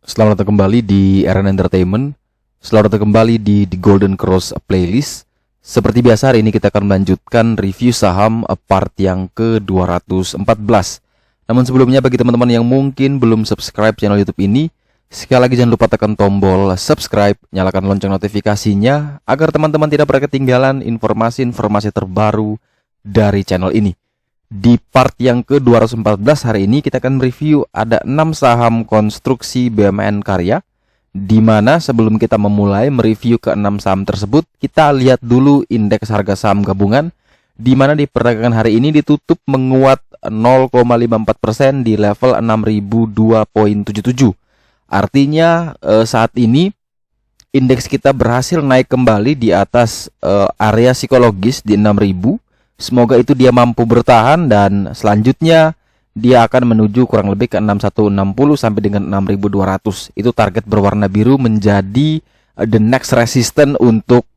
Selamat datang kembali di RN Entertainment. Selamat datang kembali di The Golden Cross Playlist. Seperti biasa, hari ini kita akan melanjutkan review saham part yang ke-214. Namun sebelumnya, bagi teman-teman yang mungkin belum subscribe channel YouTube ini, sekali lagi jangan lupa tekan tombol subscribe, nyalakan lonceng notifikasinya agar teman-teman tidak pernah ketinggalan informasi-informasi terbaru dari channel ini. Di part yang ke-214 hari ini kita akan review ada 6 saham konstruksi BUMN Karya, di mana sebelum kita memulai mereview ke-6 saham tersebut, kita lihat dulu indeks harga saham gabungan, di mana di perdagangan hari ini ditutup menguat 0,54% di level 6002,77. Artinya saat ini indeks kita berhasil naik kembali di atas area psikologis di 6000. Semoga itu dia mampu bertahan dan selanjutnya dia akan menuju kurang lebih ke 6160 sampai dengan 6200. Itu target berwarna biru menjadi the next resistance untuk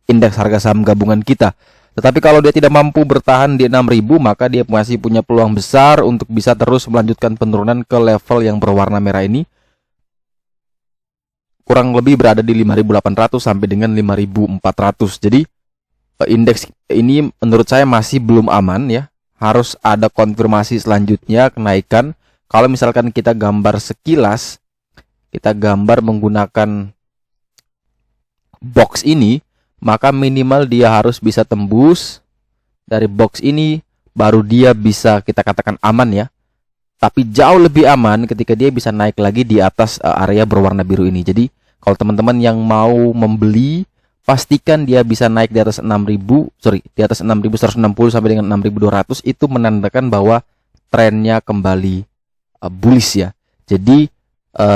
indeks harga saham gabungan kita. Tetapi kalau dia tidak mampu bertahan di 6000, maka dia masih punya peluang besar untuk bisa terus melanjutkan penurunan ke level yang berwarna merah ini. Kurang lebih berada di 5800 sampai dengan 5400. Jadi indeks ini menurut saya masih belum aman ya. Harus ada konfirmasi selanjutnya kenaikan. Kalau misalkan kita gambar sekilas, kita gambar menggunakan box ini, maka minimal dia harus bisa tembus dari box ini, baru dia bisa kita katakan aman ya. Tapi jauh lebih aman ketika dia bisa naik lagi di atas area berwarna biru ini. Jadi kalau teman-teman yang mau membeli, pastikan dia bisa naik di atas 6160 sampai dengan 6200. Itu menandakan bahwa trennya kembali bullish ya. Jadi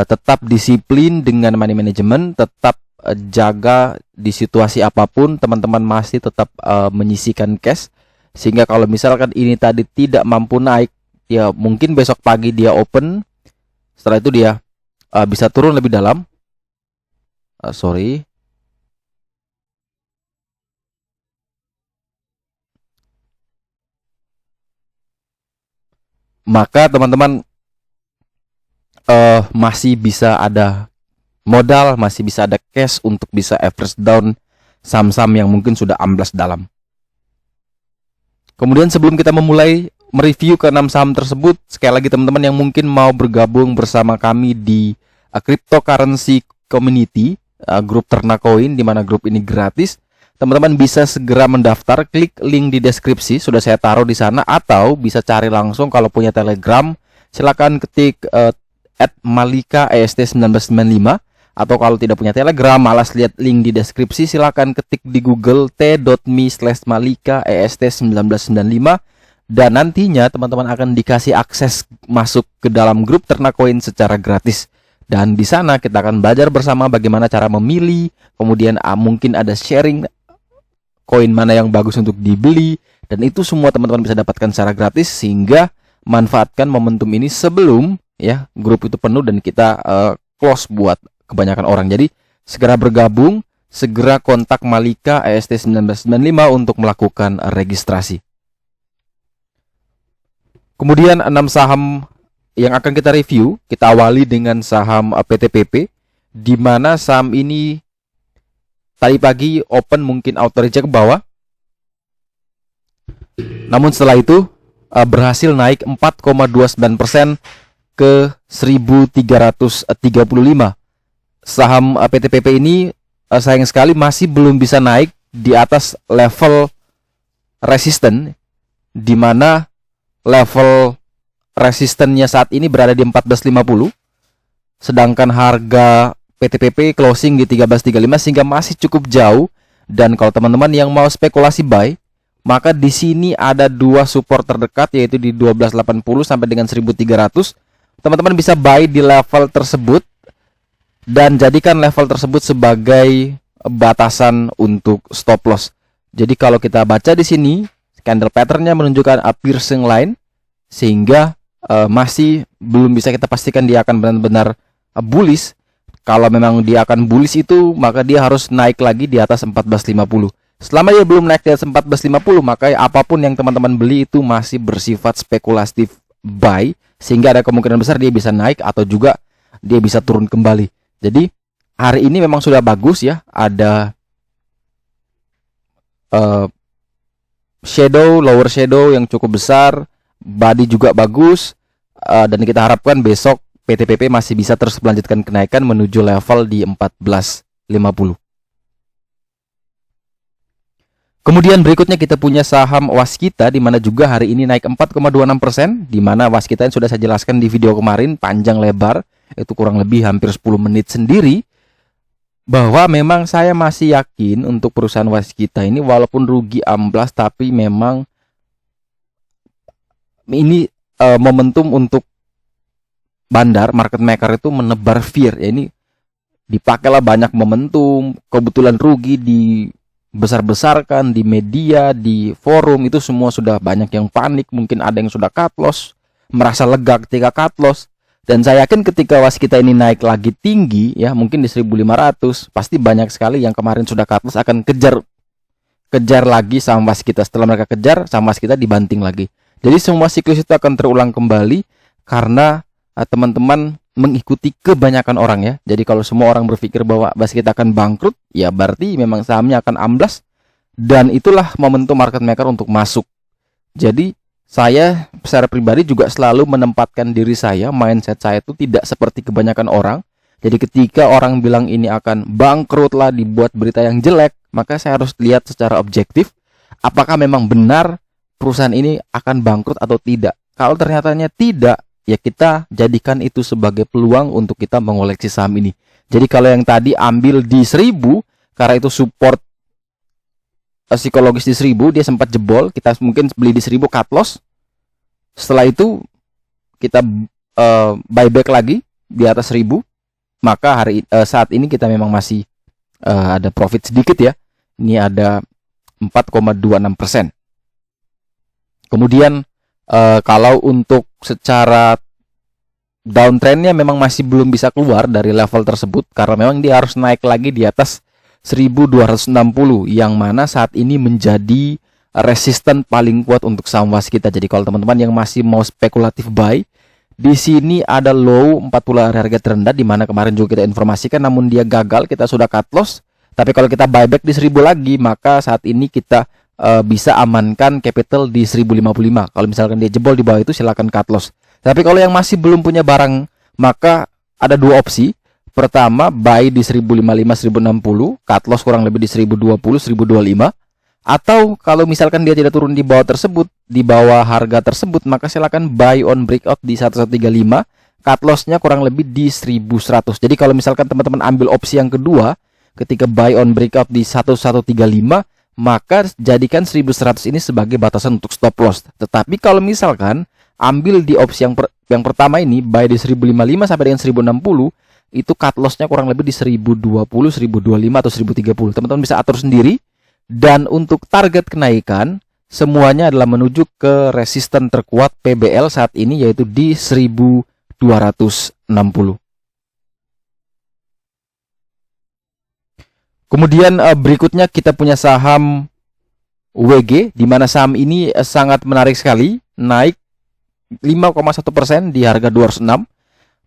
tetap disiplin dengan money management, tetap jaga di situasi apapun, teman-teman masih tetap menyisihkan cash, sehingga kalau misalkan ini tadi tidak mampu naik, ya mungkin besok pagi dia open, setelah itu dia bisa turun lebih dalam. Maka teman-teman masih bisa ada modal, masih bisa ada cash untuk bisa average down saham-saham yang mungkin sudah amblas dalam. Kemudian sebelum kita memulai mereview ke 6 saham tersebut, sekali lagi teman-teman yang mungkin mau bergabung bersama kami di cryptocurrency community, grup Ternak Koin, di mana grup ini gratis. Teman-teman bisa segera mendaftar, klik link di deskripsi, sudah saya taruh di sana, atau bisa cari langsung kalau punya Telegram, silakan ketik @malika_est1995, atau kalau tidak punya Telegram, malas lihat link di deskripsi, silakan ketik di Google t.me/malika_est1995, dan nantinya teman-teman akan dikasih akses masuk ke dalam grup Ternak Koin secara gratis. Dan di sana kita akan belajar bersama bagaimana cara memilih, kemudian mungkin ada sharing koin mana yang bagus untuk dibeli, dan itu semua teman-teman bisa dapatkan secara gratis, sehingga manfaatkan momentum ini sebelum ya grup itu penuh dan kita close buat kebanyakan orang. Jadi segera bergabung, segera kontak Malika EST1995 untuk melakukan registrasi. Kemudian 6 saham yang akan kita review, kita awali dengan saham PTPP, di mana saham ini tadi pagi open mungkin auto reject ke bawah. Namun setelah itu berhasil naik 4,29% ke 1335. Saham PTPP ini sayang sekali masih belum bisa naik di atas level resisten, di mana level resistennya saat ini berada di 1450. Sedangkan harga PTPP closing di 1335, sehingga masih cukup jauh. Dan kalau teman-teman yang mau spekulasi buy, maka di sini ada 2 support terdekat, yaitu di 1280 sampai dengan 1300. Teman-teman bisa buy di level tersebut dan jadikan level tersebut sebagai batasan untuk stop loss. Jadi kalau kita baca di sini, candle patternnya menunjukkan a piercing line, sehingga masih belum bisa kita pastikan dia akan benar-benar bullish. Kalau memang dia akan bullish itu, maka dia harus naik lagi di atas 1450. Selama dia belum naik di atas 1450, maka apapun yang teman-teman beli itu masih bersifat spekulatif buy, sehingga ada kemungkinan besar dia bisa naik atau juga dia bisa turun kembali. Jadi hari ini memang sudah bagus ya, ada lower shadow yang cukup besar, body juga bagus, dan kita harapkan besok PTPP masih bisa terus melanjutkan kenaikan menuju level di 14.50. Kemudian berikutnya kita punya saham Waskita, di mana juga hari ini naik 4,26%, di mana Waskita yang sudah saya jelaskan di video kemarin panjang lebar, itu kurang lebih hampir 10 menit sendiri, bahwa memang saya masih yakin untuk perusahaan Waskita ini walaupun rugi amblas, tapi memang ini momentum untuk bandar market maker itu menebar fear. Ya, ini dipakailah banyak momentum, kebetulan rugi di besar-besarkan di media, di forum, itu semua sudah banyak yang panik, mungkin ada yang sudah cut loss, merasa lega ketika cut loss. Dan saya yakin ketika Waskita ini naik lagi tinggi ya, mungkin di 1.500, pasti banyak sekali yang kemarin sudah cut loss akan kejar lagi saham Waskita. Setelah mereka kejar, saham Waskita dibanting lagi. Jadi semua siklus itu akan terulang kembali karena teman-teman mengikuti kebanyakan orang ya. Jadi kalau semua orang berpikir bahwa Waskita akan bangkrut, ya berarti memang sahamnya akan amblas, dan itulah momentum market maker untuk masuk. Jadi saya secara pribadi juga selalu menempatkan diri saya, mindset saya itu tidak seperti kebanyakan orang. Jadi ketika orang bilang ini akan bangkrut lah, dibuat berita yang jelek, maka saya harus lihat secara objektif apakah memang benar perusahaan ini akan bangkrut atau tidak. Kalau ternyatanya tidak, ya kita jadikan itu sebagai peluang untuk kita mengoleksi saham ini. Jadi kalau yang tadi ambil di 1000 karena itu support psikologis di 1000, dia sempat jebol, kita mungkin beli di 1000 cut loss. Setelah itu kita buyback lagi di atas 1000, maka saat ini kita memang masih ada profit sedikit ya. Ini ada 4,26%. Kemudian kalau untuk secara downtrendnya memang masih belum bisa keluar dari level tersebut, karena memang dia harus naik lagi di atas 1260, yang mana saat ini menjadi resisten paling kuat untuk saham Waskita. Jadi kalau teman-teman yang masih mau spekulatif buy, di sini ada low 40 hari harga terendah, di mana kemarin juga kita informasikan, namun dia gagal, kita sudah cut loss. Tapi kalau kita buyback di 1000 lagi, maka saat ini kita bisa amankan capital di 1055. Kalau misalkan dia jebol di bawah itu, silakan cut loss. Tapi kalau yang masih belum punya barang, maka ada dua opsi. Pertama, buy di 1055, 1060, cut loss kurang lebih di 1020, 1025. Atau kalau misalkan dia tidak turun di bawah tersebut, di bawah harga tersebut, maka silakan buy on breakout di 1135, cut lossnya kurang lebih di 1100. Jadi kalau misalkan teman-teman ambil opsi yang kedua, ketika buy on breakout di 1135, maka jadikan 1100 ini sebagai batasan untuk stop loss. Tetapi kalau misalkan ambil di opsi yang pertama ini, buy di 1055 sampai dengan 1060, itu cut lossnya kurang lebih di 1020, 1025 atau 1030. Teman-teman bisa atur sendiri. Dan untuk target kenaikan, semuanya adalah menuju ke resisten terkuat PBL saat ini, yaitu di 1260. Kemudian berikutnya kita punya saham WG, di mana saham ini sangat menarik sekali, naik 5,1% di harga 206,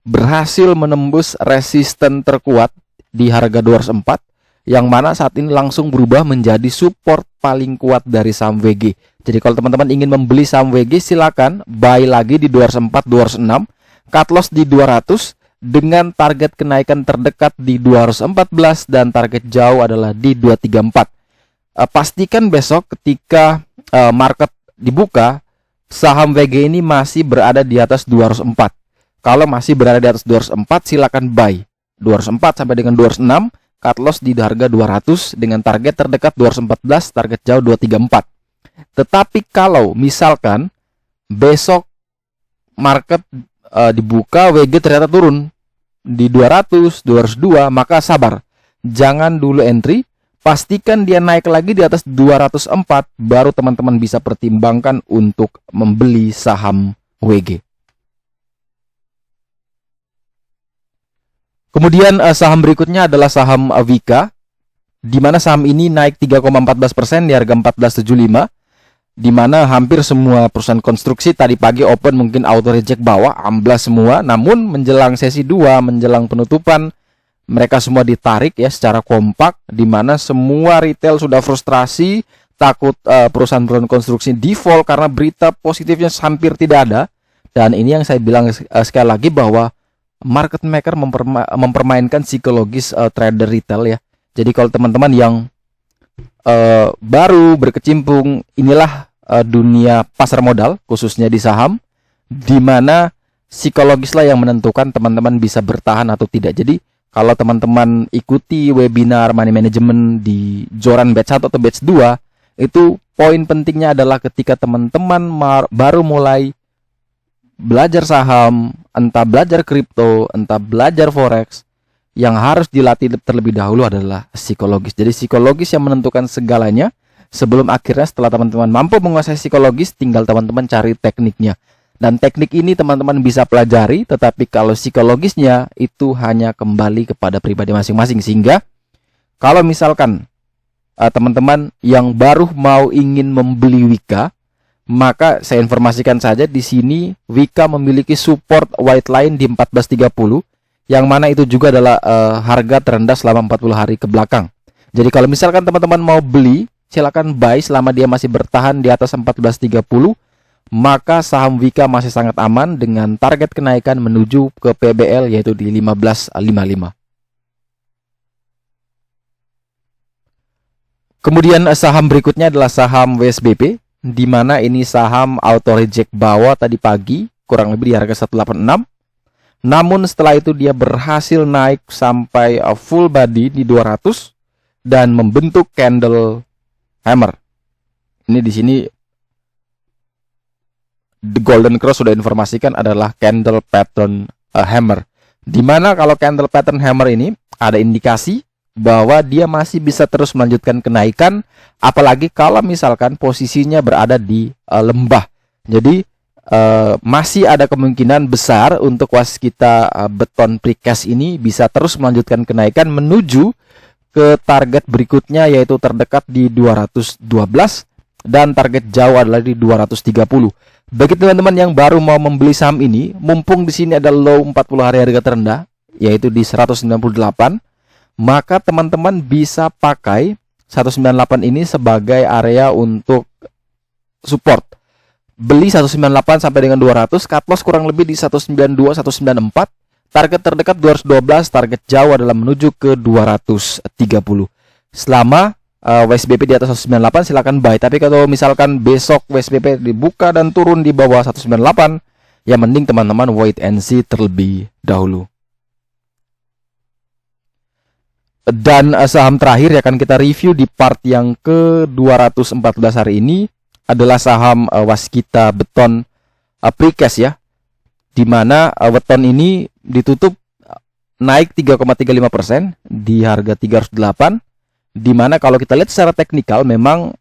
berhasil menembus resisten terkuat di harga 204, yang mana saat ini langsung berubah menjadi support paling kuat dari saham WG. Jadi kalau teman-teman ingin membeli saham WG, silakan buy lagi di 204, 206, cut loss di 200, dengan target kenaikan terdekat di 214 dan target jauh adalah di 234. Pastikan besok ketika market dibuka, saham WG ini masih berada di atas 204. Kalau masih berada di atas 204, silakan buy 204 sampai dengan 206, cut loss di harga 200 dengan target terdekat 214, target jauh 234. Tetapi kalau misalkan besok market dibuka, WG ternyata turun di 200, 202, maka sabar. Jangan dulu entry, pastikan dia naik lagi di atas 204, baru teman-teman bisa pertimbangkan untuk membeli saham WG. Kemudian saham berikutnya adalah saham Wika, di mana saham ini naik 3,14% di harga 1475. di mana hampir semua perusahaan konstruksi tadi pagi open mungkin auto reject bawah, amblas semua. Namun menjelang sesi 2, menjelang penutupan, mereka semua ditarik ya secara kompak, di mana semua retail sudah frustrasi, takut perusahaan-perusahaan konstruksi default karena berita positifnya hampir tidak ada. Dan ini yang saya bilang sekali lagi bahwa market maker mempermainkan psikologis trader retail ya. Jadi kalau teman-teman yang baru berkecimpung, inilah dunia pasar modal khususnya di saham, di mana psikologislah yang menentukan teman-teman bisa bertahan atau tidak. Jadi kalau teman-teman ikuti webinar money management di Joran batch 1 atau batch 2, itu poin pentingnya adalah ketika teman-teman baru mulai belajar saham, entah belajar kripto, entah belajar forex, yang harus dilatih terlebih dahulu adalah psikologis. Jadi psikologis yang menentukan segalanya. Sebelum akhirnya setelah teman-teman mampu menguasai psikologis, tinggal teman-teman cari tekniknya. Dan teknik ini teman-teman bisa pelajari, tetapi kalau psikologisnya itu hanya kembali kepada pribadi masing-masing. Sehingga kalau misalkan teman-teman yang baru mau ingin membeli Wika, maka saya informasikan saja di sini Wika memiliki support white line di 14.30, yang mana itu juga adalah harga terendah selama 40 hari ke belakang. Jadi kalau misalkan teman-teman mau beli, silakan buy selama dia masih bertahan di atas 14.30. Maka saham Wika masih sangat aman dengan target kenaikan menuju ke PBL yaitu di 15.55. Kemudian saham berikutnya adalah saham WSBP, di mana ini saham auto reject bawah tadi pagi kurang lebih di harga 186. Namun setelah itu dia berhasil naik sampai full body di 200 dan membentuk candle hammer. Ini di sini The Golden Cross sudah informasikan adalah candle pattern hammer. Dimana kalau candle pattern hammer ini ada indikasi bahwa dia masih bisa terus melanjutkan kenaikan, apalagi kalau misalkan posisinya berada di lembah. Jadi masih ada kemungkinan besar untuk waskita beton precast ini bisa terus melanjutkan kenaikan menuju ke target berikutnya yaitu terdekat di 212 dan target jauh adalah di 230. Bagi teman-teman yang baru mau membeli saham ini, mumpung di sini ada low 40 hari harga terendah yaitu di 198, maka teman-teman bisa pakai 198 ini sebagai area untuk support. Beli 198 sampai dengan 200, cut loss kurang lebih di 192, 194. Target terdekat 212, target jauh adalah menuju ke 230. Selama WSBP di atas 198 silakan buy. Tapi kalau misalkan besok WSBP dibuka dan turun di bawah 198, ya mending teman-teman wait and see terlebih dahulu. Dan saham terakhir yang akan kita review di part yang ke-214 hari ini adalah saham waskita beton precast ya, di mana beton ini ditutup naik 3,35% di harga 308, di mana kalau kita lihat secara teknikal memang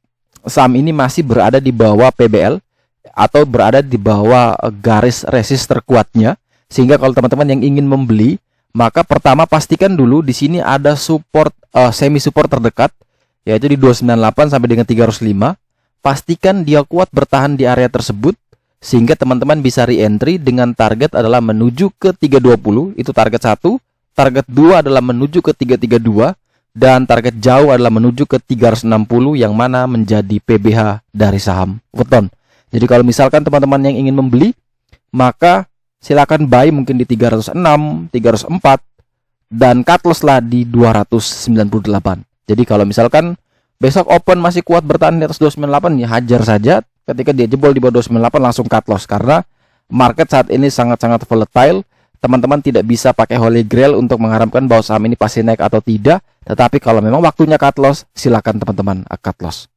saham ini masih berada di bawah PBL atau berada di bawah garis resist terkuatnya, sehingga kalau teman-teman yang ingin membeli, maka pertama pastikan dulu di sini ada support semi support terdekat yaitu di 298 sampai dengan 305. Pastikan dia kuat bertahan di area tersebut sehingga teman-teman bisa re-entry dengan target adalah menuju ke 320, itu target 1, target 2 adalah menuju ke 332 dan target jauh adalah menuju ke 360 yang mana menjadi PBH dari saham beton. Jadi kalau misalkan teman-teman yang ingin membeli, maka silakan buy mungkin di 306, 304 dan cut loss lah di 298. Jadi kalau misalkan besok open masih kuat bertahan di atas 298, ya hajar saja. Ketika dia jebol di bawah 298 langsung cut loss, karena market saat ini sangat-sangat volatile. Teman-teman tidak bisa pakai holy grail untuk mengharapkan bahwa saham ini pasti naik atau tidak. Tetapi kalau memang waktunya cut loss, silakan teman-teman cut loss.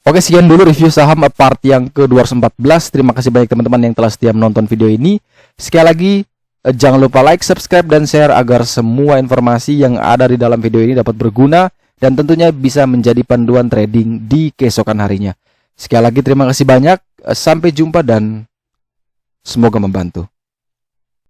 Oke, sekian dulu review saham part yang ke-214. Terima kasih banyak teman-teman yang telah setia menonton video ini. Sekali lagi, jangan lupa like, subscribe, dan share agar semua informasi yang ada di dalam video ini dapat berguna dan tentunya bisa menjadi panduan trading di keesokan harinya. Sekali lagi terima kasih banyak, sampai jumpa dan semoga membantu.